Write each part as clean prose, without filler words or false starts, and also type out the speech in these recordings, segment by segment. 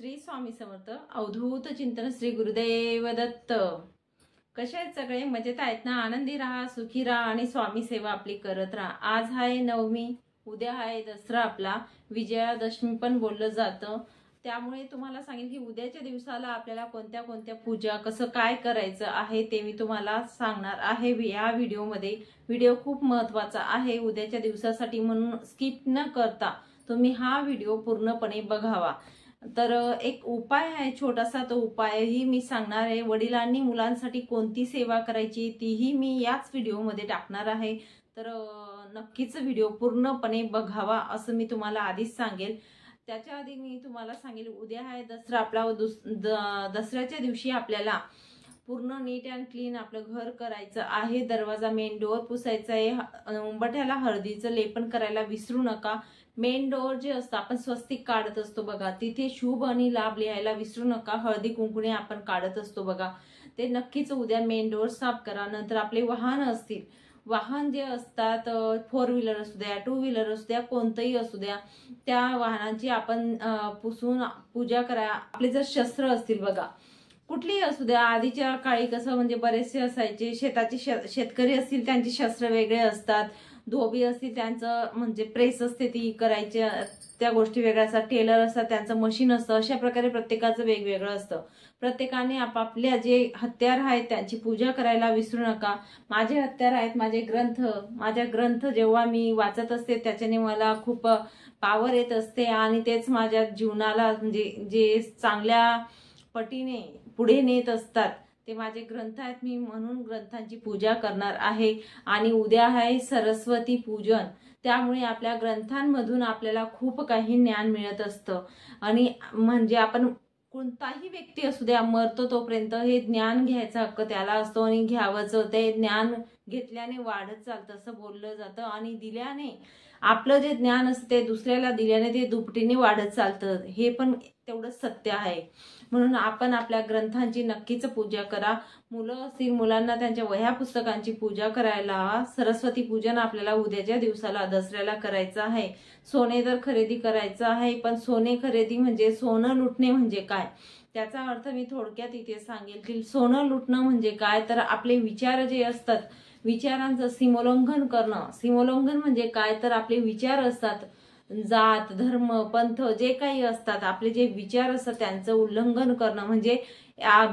श्री स्वामी समर्थ अवधूत चिंतन श्री गुरुदेव दत्त। कसे आहेत सगळे? मजेत आहेत ना? आनंदी राहा, सुखी राहा आणि स्वामी सेवा आपली करत राहा। आज आहे नवमी, उद्या आहे दसरा, आपला विजयादशमी पण बोललं जातं। त्यामुळे तुम्हाला सांगेन की उद्याच्या दिवसाला आपल्याला कोणत्या कोणत्या पूजा कसं काय करायचं आहे ते मी तुम्हाला सांगणार आहे या व्हिडिओमध्ये। व्हिडिओ खूप महत्त्वाचा आहे उद्याच्या दिवसासाठी, म्हणून स्किप न करता तुम्ही हा व्हिडिओ पूर्णपणे बघावा। तर एक उपाय आहे छोटासा, तो उपायही मी सांगणार आहे। वडिलांनी मुलांसाठी कोणती सेवा करायची तीही मी याच व्हिडिओमध्ये टाकणार आहे, तर नक्कीच व्हिडिओ पूर्णपणे बघावा असं मी तुम्हाला आधीच सांगेल। त्याच्या आधी मी तुम्हाला सांगेल उद्या आहे दसरा आपला। दसऱ्याच्या दिवशी आपल्याला पूर्ण नीट अँड क्लीन आपलं घर करायचं आहे। दरवाजा मेन डोअर पुसायचा आहे। उंबरठ्याला हळदीचं लेपन करायला विसरू नका। मेन डोअर जे असतं आपण स्वस्तिक काढत असतो बघा, तिथे शुभ आणि लाभ लिहायला विसरू नका। हळदी कुंकुने आपण काढत असतो बघा, ते नक्कीच उद्या मेन डोअर साफ करा। नंतर आपले वाहन असतील, वाहन जे असतात, 4 व्हीलर असू द्या, 2 व्हीलर असू द्या, कोणतंही असू द्या, त्या वाहनांची आपण पुसून पूजा करा। आपले जर शस्त्र असतील बघा, कुठलीही असू द्या, आधीच्या काळी कसं म्हणजे बरेचसे असायचे, शेतकरी असतील त्यांची शस्त्र वेगळे असतात, धोबी असतील त्यांचं म्हणजे प्रेस असते ती करायची, त्या गोष्टी वेगळ्या असतात, टेलर असतात त्यांचं मशीन असतं। अशा प्रकारे प्रत्येकाचं वेगवेगळं असतं। प्रत्येकाने आपापल्या जे हत्यार आहेत त्यांची पूजा करायला विसरू नका। माझे हत्यार आहेत माझे ग्रंथ। माझ्या ग्रंथ जेव्हा मी वाचत असते त्याच्याने मला खूप पावर येत असते आणि तेच माझ्या जीवनाला म्हणजे जे चांगल्या पटीने पुढे नेत असतात ते माझे ग्रंथ आहेत। मी म्हणून ग्रंथांची पूजा करणार आहे। आणि उद्या आहे सरस्वती पूजन, त्यामुळे आपल्या ग्रंथांमधून आपल्याला खूप काही ज्ञान मिळत असतं। आणि म्हणजे आपण कोणताही व्यक्ती असू द्या, मरतो तोपर्यंत हे ज्ञान घ्यायचा हक्क त्याला असतो आणि घ्यावंच। ते ज्ञान घेतल्याने वाढत चालतं असं बोललं जातं, आणि दिल्याने आपलं जे ज्ञान असतं ते दुसऱ्याला दिल्याने ते दुपटीने वाढत चालतं, हे पण तेवढंच सत्य आहे। म्हणून आपण आपल्या ग्रंथांची नक्कीच पूजा करा। मुलं असतील मुलांना त्यांच्या वह्या पुस्तकांची पूजा करायला हवा। सरस्वती पूजन आपल्याला उद्याच्या दिवसाला दसऱ्याला करायचं आहे। सोने तर खरेदी करायचं आहे, पण सोने खरेदी म्हणजे सोनं लुटणे म्हणजे काय त्याचा अर्थ मी थोडक्यात इथे सांगेल की सोनं लुटणं म्हणजे काय, तर आपले विचार जे असतात विचारांचं सीमोल्लंघन करणं। सीमोल्लंघन म्हणजे काय, तर आपले विचार असतात, जात धर्म पंथ जे काही असतात आपले जे विचार असतात त्यांचं उल्लंघन करणं म्हणजे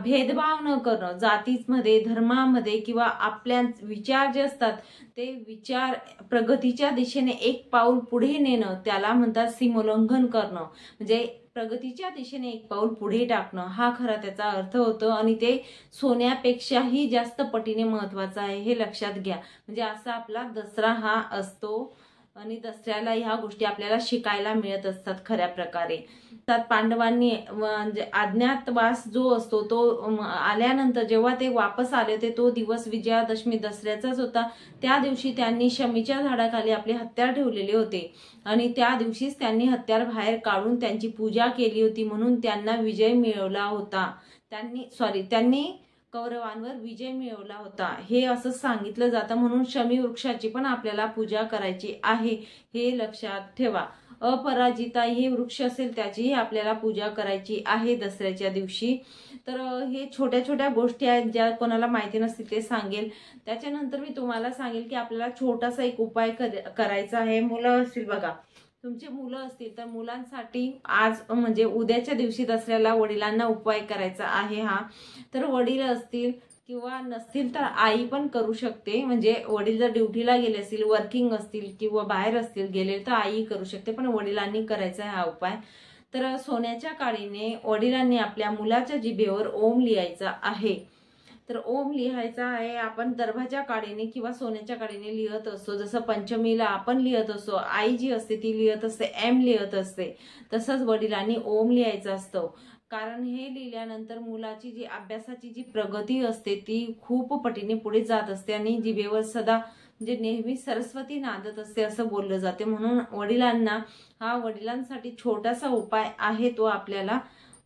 भेदभाव न करणं जातीमध्ये धर्मामध्ये, किंवा आपल्या विचार जे असतात ते विचार प्रगतीच्या दिशेने एक पाऊल पुढे नेणं, त्याला म्हणतात सीमोल्लंघन करणं। म्हणजे प्रगतीच्या दिशेने एक पाऊल पुढे टाकणं हा खरा त्याचा अर्थ होतो, आणि ते सोन्यापेक्षाही जास्त पटीने महत्वाचं आहे हे लक्षात घ्या। म्हणजे असा आपला दसरा हा असतो आणि दसऱ्याला ह्या गोष्टी आपल्याला शिकायला मिळत असतात खऱ्या प्रकारे। त्यात पांडवांनी म्हणजे अज्ञातवास जो असतो तो आल्यानंतर जेव्हा ते वापस आले होते तो दिवस विजयादशमी दसऱ्याचाच होता। त्या दिवशी त्यांनी शमीच्या झाडाखाली आपले हत्यार ठेवलेले होते आणि त्या दिवशीच त्यांनी हत्यार बाहेर काढून त्यांची पूजा केली होती, म्हणून त्यांना विजय मिळवला होता। त्यांनी कौरवांवर विजय मिळवला होता हे असं सांगितलं जातं। म्हणून शमी वृक्षाची पण आपल्याला पूजा करायची आहे हे लक्षात ठेवा। अपराजिता हे वृक्ष असेल त्याचीही आपल्याला पूजा करायची आहे दसऱ्याच्या दिवशी। तर हे छोट्या छोट्या गोष्टी आहेत ज्या कोणाला माहिती नसतील ते सांगेल। त्याच्यानंतर मी तुम्हाला सांगेल की आपल्याला छोटासा एक उपाय करायचा आहे। मुलं असतील बघा, तुमचे मुलं असतील तर मुलांसाठी आज म्हणजे उद्याच्या दिवशी दसऱ्याला वडिलांना उपाय करायचा आहे हा। तर वडील असतील किंवा नसतील तर आई पण करू शकते। म्हणजे वडील जर ड्युटीला गेले असतील, वर्किंग असतील किंवा बाहेर असतील गेले तर आई करू शकते, पण वडिलांनी करायचा हा उपाय। तर सोन्याच्या काडीने वडिलांनी आपल्या मुलाच्या जिभेवर ओम लिहायचा आहे। तर ओम लिहायचा आहे आपण दर्भाच्या काडीने किंवा सोन्याच्या काडीने लिहत असतो। जसं पंचमीला आपण लिहत असतो, आई जी असते ती लिहत असते, एम लिहत असते, तसंच वडिलांनी ओम लिहायचा असतो। कारण हे लिहिल्यानंतर मुलाची जी अभ्यासाची जी प्रगती असते ती खूप पटीने पुढे जात असते आणि जिभेवर सदा म्हणजे नेहमी सरस्वती नांदत असते असं बोललं जाते। म्हणून वडिलांसाठी छोटासा उपाय आहे तो आपल्याला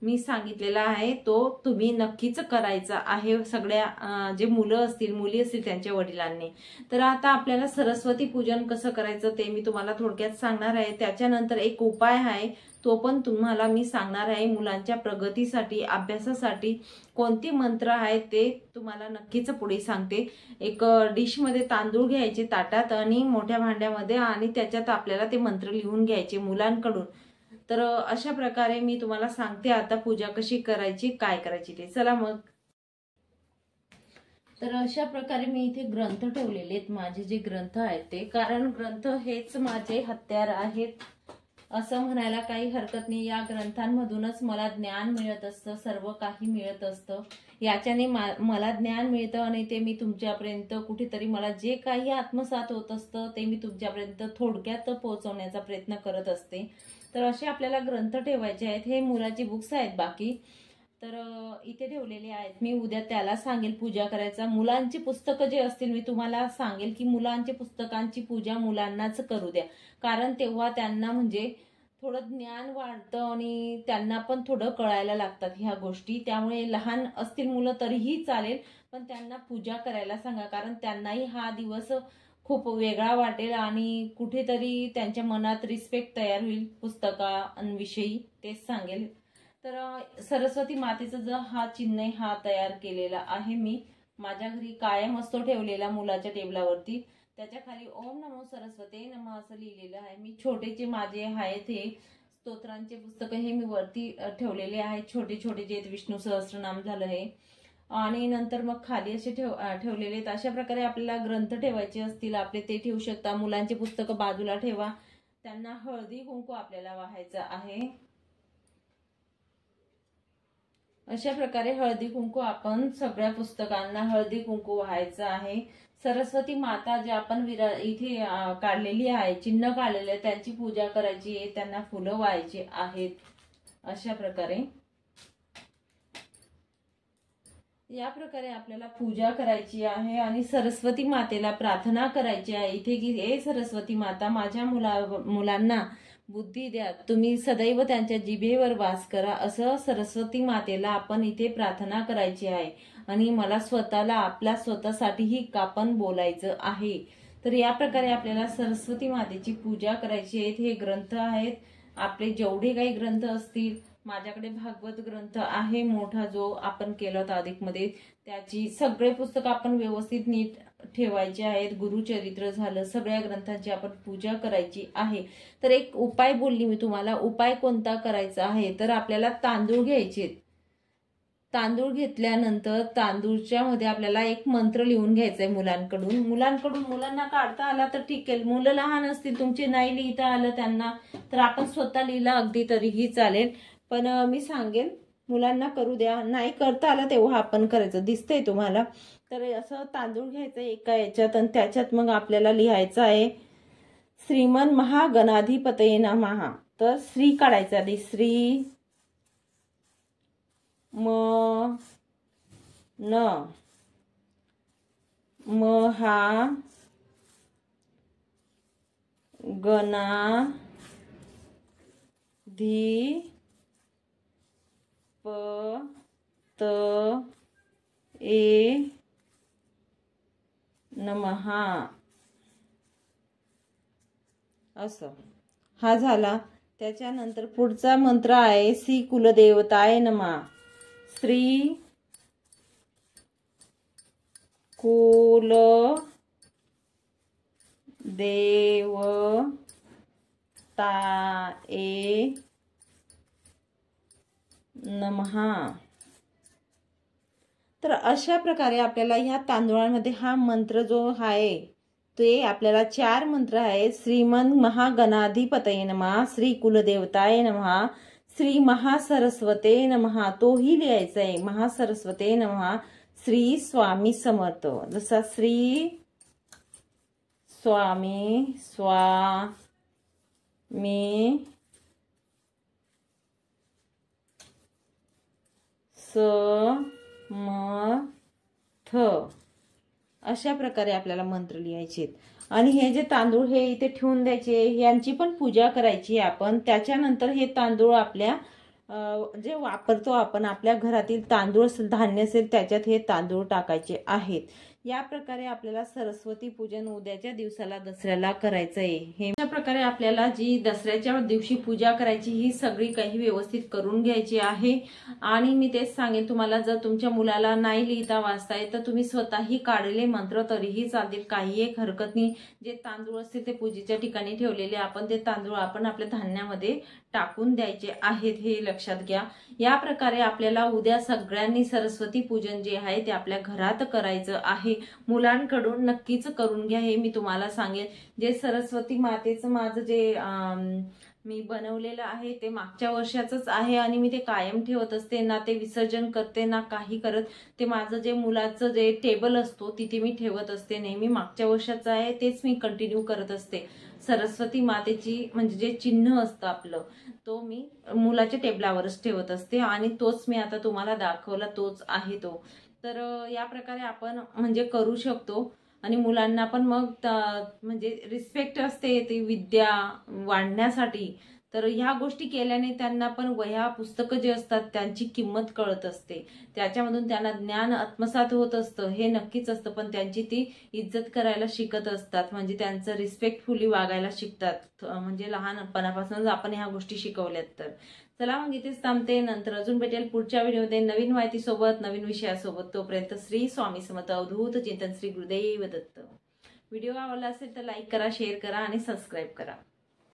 मी सांगितलेला आहे तो तुम्ही नक्कीच करायचा आहे, सगळ्या जे मुलं असतील मुली असतील त्यांच्या वडिलांनी. तर आता आपल्याला सरस्वती पूजन कसं करायचं ते मी तुम्हाला थोडक्यात सांगणार आहे. त्याच्यानंतर एक उपाय आहे तो पण तुम्हाला मी सांगणार आहे. मुलांच्या प्रगतीसाठी, अभ्यासासाठी कोणते मंत्र आहेत ते तुम्हाला नक्कीच पुढे सांगते. एक डिशमध्ये तांदूळ घ्यायचे ताटात आणि मोठ्या भांड्यामध्ये, आणि त्याच्यात आपल्याला ते मंत्र लिहून घ्यायचे मुलांकडून. तर अशा प्रकारे मी तुम्हाला सांगते आता पूजा कशी करायची, काय करायची ते. चला मग. तर अशा प्रकारे मी इथे ग्रंथ ठेवलेले आहेत, माझे जे ग्रंथ आहेत ते. कारण ग्रंथ हेच माझे हत्यार आहेत असं म्हणायला काही हरकत नाही. या ग्रंथांमधूनच मला ज्ञान मिळत असतं, सर्व काही मिळत असतं. याच्याने मला ज्ञान मिळतं आणि ते मी तुमच्यापर्यंत कुठेतरी मला जे काही आत्मसात होत असतं ते मी तुमच्यापर्यंत थोडक्यात पोहोचवण्याचा प्रयत्न करत असते. तर असे आपल्याला ग्रंथ ठेवायचे आहेत. हे मुलाची बुक्स आहेत बाकी, तर इथे ठेवलेले आहेत. मी उद्या त्याला सांगेल पूजा करायचा. मुलांची पुस्तकं जे असतील मी तुम्हाला सांगेल की मुलांच्या पुस्तकांची पूजा मुलांनाच करू द्या, कारण तेव्हा त्यांना म्हणजे थोडं ज्ञान वाढतं आणि त्यांना पण थोडं कळायला लागतात ह्या गोष्टी. त्यामुळे लहान असतील मुलं तरीही चालेल, पण त्यांना पूजा करायला सांगा, कारण त्यांनाही हा दिवस खूप वेगळा वाटेल आणि कुठेतरी त्यांच्या मनात रिस्पेक्ट तयार होईल पुस्तकांविषयी, तेच सांगेल. तर सरस्वती मातेचा जो हा चिन्ह आहे हा तयार केलेला आहे मी. माझ्या घरी कायम असतो ठेवलेला मुलाच्या टेबलावरती. त्याच्या खाली ओम नमो सरस्वते नमः असं लिहिलेलं आहे. मी छोटेचे माझे आहेत हे स्तोत्रांचे पुस्तकं हे मी वरती ठेवलेले आहेत, छोटे छोटे जे विष्णू सहस्त्रनाम झालं हे, आणि नंतर मग खाली असे ठेवलेले आहेत. अशा प्रकारे आपल्याला ग्रंथ ठेवायचे असतील आपले ते ठेवू शकता. मुलांची पुस्तकं बाजूला ठेवा. त्यांना हळदी कुंकू आपल्याला वाहायचं आहे. अशा प्रकारे हळदी कुंकू आपण सगळ्या पुस्तकांना हळदी कुंकू व्हायचं आहे. सरस्वती माता जे आपण इथे काढलेली आहे, चिन्ह काढलेले आहे, त्यांची पूजा करायची आहे, त्यांना फुलं व्हायची आहेत. अशा प्रकारे या प्रकारे आपल्याला पूजा करायची आहे आणि सरस्वती मातेला प्रार्थना करायची आहे इथे की हे सरस्वती माता माझ्या मुलांना बुद्धी द्या, तुम्ही सदैव त्यांच्या जिभेवर वास करा, असं सरस्वती मातेला आपण इथे प्रार्थना करायची आहे. आणि मला स्वतःला आपल्या स्वतःसाठीही आपण बोलायचं आहे. तर या प्रकारे आपल्याला सरस्वती मातेची पूजा करायची आहे. हे ग्रंथ आहेत आपले, जेवढे काही ग्रंथ असतील. माझ्याकडे भागवत ग्रंथ आहे मोठा जो आपण केला होता अधिकमध्ये, त्याची सगळे पुस्तक आपण व्यवस्थित नीट ठेवायचे आहेत. गुरुचरित्र झालं, सगळ्या ग्रंथांची आपण पूजा करायची आहे. तर एक उपाय बोलली मी तुम्हाला. उपाय कोणता करायचा आहे तर आपल्याला तांदूळ घ्यायचे. तांदूळ घेतल्यानंतर तांदूळच्या मध्ये आपल्याला एक मंत्र लिहून घ्यायचा आहे मुलांना काढता आला तर ठीक आहे. मुलं लहान असतील तुमचे नाही लिहिता आलं त्यांना तर आपण स्वतः लिहिला अगदी तरीही चालेल, पण मी सांगेन मुलांना करू द्या. नाही करता आलं तेव्हा आपण करायचं. दिसतंय तुम्हाला. तर असं तांदूळ घ्यायचं एका याच्यात आणि त्याच्यात मग आपल्याला लिहायचं आहे श्रीमन महागणाधिपतये नमः. तर श्री काढायचा आधी. श्री म न महा गणा धी प त ए नमः असं हा झाला. त्याच्यानंतर पुढचा मंत्र आहे श्री कुलदेवताय नमः. श्री कुल देवताये नमः. तर अशा प्रकारे आपल्याला ह्या तांदूळांमध्ये हा मंत्र जो आहे ते आपल्याला 4 मंत्र आहे. श्रीमन महागणाधिपतये नमः, श्री कुलदेवताय नमः, श्री महासरस्वते नमः, तोही लिहायचा आहे. महासरस्वते नमः, श्री स्वामी समर्थ. जसा श्री स्वामी समर्थ अशा प्रकारे आपल्याला मंत्र लिहायचे. आणि हे जे तांदूळ हे इथे ठेवून द्यायचे, यांची पण पूजा करायची आपण. त्याच्यानंतर हे तांदूळ आपल्या जे वापरतो आपण आपल्या घरातील तांदूळ असेल, धान्य असेल, त्याच्यात हे तांदूळ टाकायचे आहेत. या प्रकारे आपल्याला सरस्वती पूजन उद्याच्या दिवसाला दसऱ्याला करायचं आहे. हे अशा प्रकारे आपल्याला जी दसऱ्याच्या दिवशी पूजा करायची ही सगळी काही व्यवस्थित करून घ्यायची आहे. आणि मी तेच सांगेन तुम्हाला, जर तुमच्या मुलाला नाही लिहिता वाचता येत तर तुम्ही स्वतःही काढलेले मंत्र तरीही चालतील, काही एक हरकत नाही. जे तांदूळ असतील ते पूजेच्या ठिकाणी ठेवलेले आपण ते तांदूळ आपण आपल्या धान्यामध्ये टाकून द्यायचे आहेत, हे लक्षात घ्या. या प्रकारे आपल्याला उद्या सगळ्यांनी सरस्वती पूजन जे आहे ते आपल्या घरात करायचं आहे. मुलांकडून नक्कीच करून घ्या, हे मी तुम्हाला सांगेन. जे सरस्वती मातेचं माझं जे मी बनवलेलं आहे ते मागच्या वर्षाचंच आहे आणि मी ते कायम ठेवत असते, ना ते विसर्जन करते ना काही करत. ते माझं जे मुलाचं जे टेबल असतो तिथे मी ठेवत असते नेहमी. मागच्या वर्षाचं आहे तेच मी कंटिन्यू करत असते. सरस्वती मातेची म्हणजे जे चिन्ह असतं आपलं, तो मी मुलाच्या टेबलावरच ठेवत असते आणि तोच मी आता तुम्हाला दाखवला, तोच आहे तो. तर या प्रकारे आपण म्हणजे करू शकतो. आणि मुलांना पण मग म्हणजे रिस्पेक्ट असते ती विद्या वाढण्यासाठी. तर ह्या गोष्टी केल्याने त्यांना पण वह्या पुस्तकं जे असतात त्यांची किंमत कळत असते, त्याच्यामधून त्यांना ज्ञान आत्मसात होत असतं, हे नक्कीच असतं. पण त्यांची ती इज्जत करायला शिकत असतात, म्हणजे त्यांचं रिस्पेक्टफुली वागायला शिकतात. म्हणजे लहानपणापासूनच आपण ह्या गोष्टी शिकवल्यात. तर चला मग इथेच थांबते, नंतर अजून भेटेल पुढच्या व्हिडिओमध्ये नवीन माहितीसोबत, नवीन विषयासोबत. तोपर्यंत श्री स्वामी समर्थ. अवधूत चिंतन. श्री गुरुदेव दत्त. व्हिडिओ आवडला असेल तर लाईक करा, शेअर करा आणि सबस्क्राईब करा.